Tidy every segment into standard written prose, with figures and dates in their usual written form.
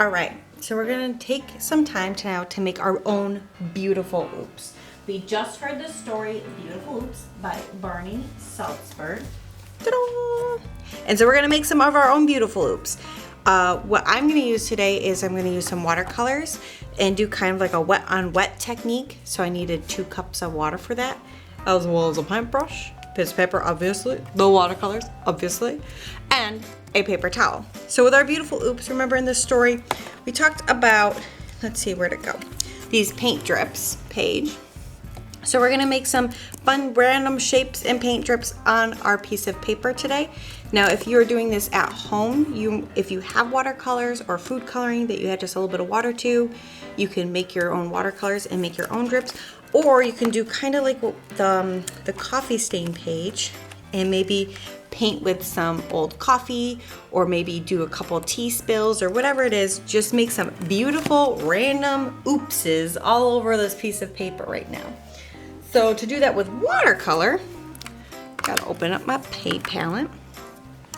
All right, so we're gonna take some time now to make our own beautiful oops. We just heard the story Beautiful Oops by Barney Salzberg. Ta-da! And so we're gonna make some of our own beautiful oops. What I'm gonna use today is I'm gonna use some watercolors and do kind of like a wet on wet technique. So I needed 2 cups of water for that, as well as a paintbrush, piece of paper, obviously, the watercolors, obviously, and a paper towel. So with our beautiful oops, remember in this story, we talked about, let's see, where'd it go? These paint drips page. So we're gonna make some fun random shapes and paint drips on our piece of paper today. Now, if you're doing this at home, if you have watercolors or food coloring that you add just a little bit of water to, you can make your own watercolors and make your own drips, or you can do kind of like the coffee stain page and maybe paint with some old coffee, or maybe do a couple tea spills or whatever it is. Just make some beautiful random oopses all over this piece of paper right now. So to do that with watercolor, gotta open up my paint palette.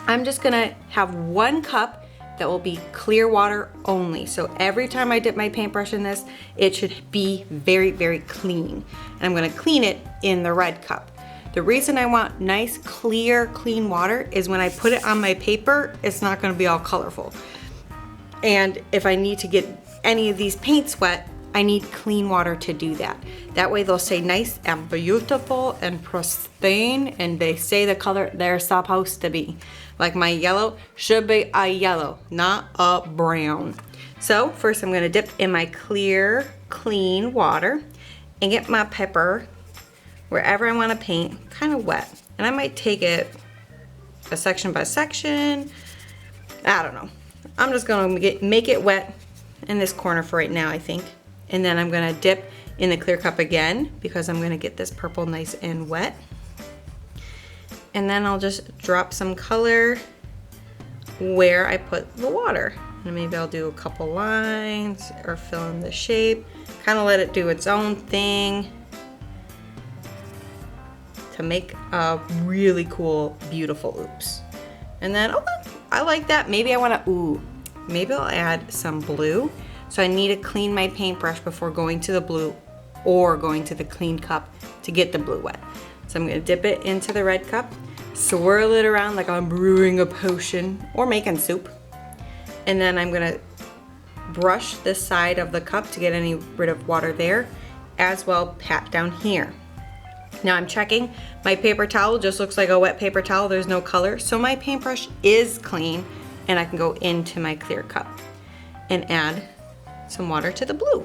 I'm just gonna have 1 cup that will be clear water only. So every time I dip my paintbrush in this, it should be very, very clean. And I'm gonna clean it in the red cup. The reason I want nice, clear, clean water is when I put it on my paper, it's not gonna be all colorful. And if I need to get any of these paints wet, I need clean water to do that. That way they'll stay nice and beautiful and pristine, and they stay the color they're supposed to be. Like my yellow should be a yellow, not a brown. So first I'm gonna dip in my clear, clean water and get my pepper wherever I wanna paint, kind of wet. And I might take it a section by section. I don't know. I'm just gonna make it wet in this corner for right now, I think. And then I'm gonna dip in the clear cup again because I'm gonna get this purple nice and wet. And then I'll just drop some color where I put the water. And maybe I'll do a couple lines or fill in the shape. Kind of let it do its own thing to make a really cool, beautiful oops. And then, oh, I like that. Maybe I wanna, maybe I'll add some blue. So I need to clean my paintbrush before going to the blue or going to the clean cup to get the blue wet. So I'm gonna dip it into the red cup, swirl it around like I'm brewing a potion or making soup. And then I'm gonna brush this side of the cup to get any rid of water there, as well pat down here. Now I'm checking, my paper towel just looks like a wet paper towel, there's no color. So my paintbrush is clean and I can go into my clear cup and add some water to the blue.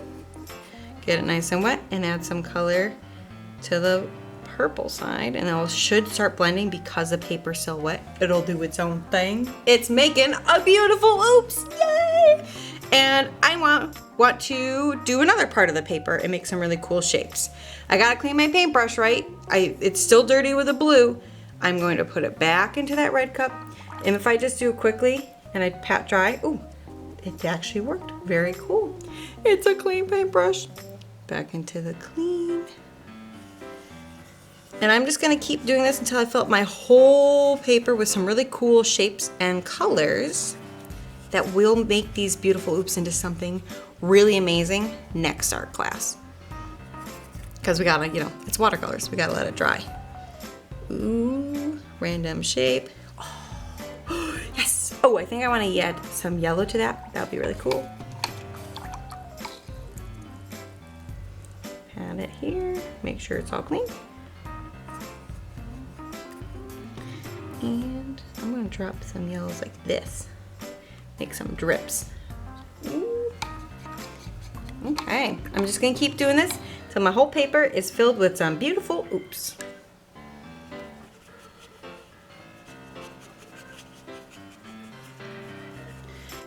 Get it nice and wet and add some color to the purple side, and it should start blending because the paper's still wet. It'll do its own thing. It's making a beautiful oops, yay! And I want to do another part of the paper and make some really cool shapes. I gotta clean my paintbrush, right? It's still dirty with the blue. I'm going to put it back into that red cup, and if I just do it quickly and I pat dry, it actually worked. Very cool. It's a clean paintbrush. Back into the clean. And I'm just gonna keep doing this until I fill up my whole paper with some really cool shapes and colors that will make these beautiful oops into something really amazing next art class. Because we gotta, it's watercolors, we gotta let it dry. Ooh, random shape. Oh, yes! Oh, I think I wanna add some yellow to that. That would be really cool. Add it here, make sure it's all clean. And I'm gonna drop some yellows like this. Make some drips. Ooh. Okay, I'm just gonna keep doing this till my whole paper is filled with some beautiful oops.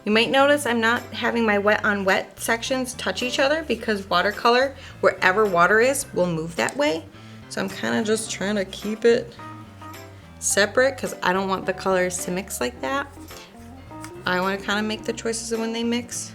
You might notice I'm not having my wet on wet sections touch each other because watercolor, wherever water is, will move that way. So I'm kind of just trying to keep it separate because I don't want the colors to mix like that. I want to kind of make the choices of when they mix.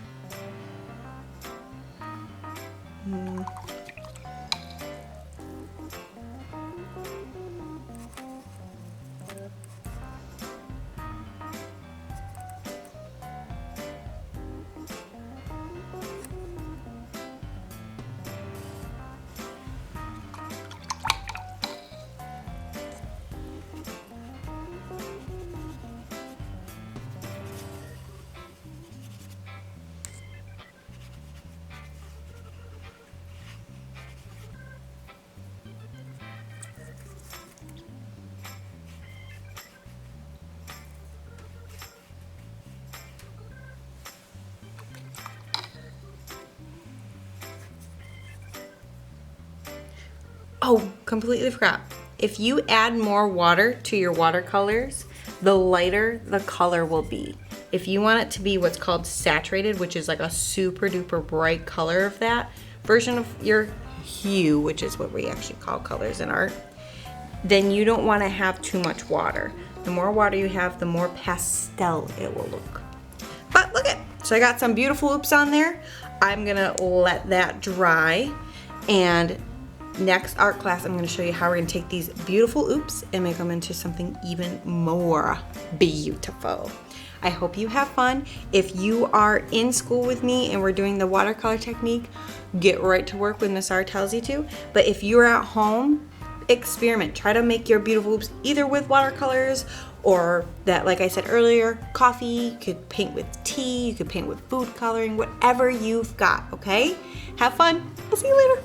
Oh, completely forgot. If you add more water to your watercolors, the lighter the color will be. If you want it to be what's called saturated, which is like a super duper bright color of that version of your hue, which is what we actually call colors in art, then you don't want to have too much water. The more water you have, the more pastel it will look. But look at, so I got some beautiful oops on there. I'm gonna let that dry, and next art class I'm gonna show you how we're gonna take these beautiful oops and make them into something even more beautiful. I hope you have fun. If you are in school with me and we're doing the watercolor technique, get right to work when Miss R tells you to. But if you're at home, experiment. Try to make your beautiful oops either with watercolors or that, like I said earlier, coffee. You could paint with tea, you could paint with food coloring, whatever you've got, okay? Have fun. I'll see you later.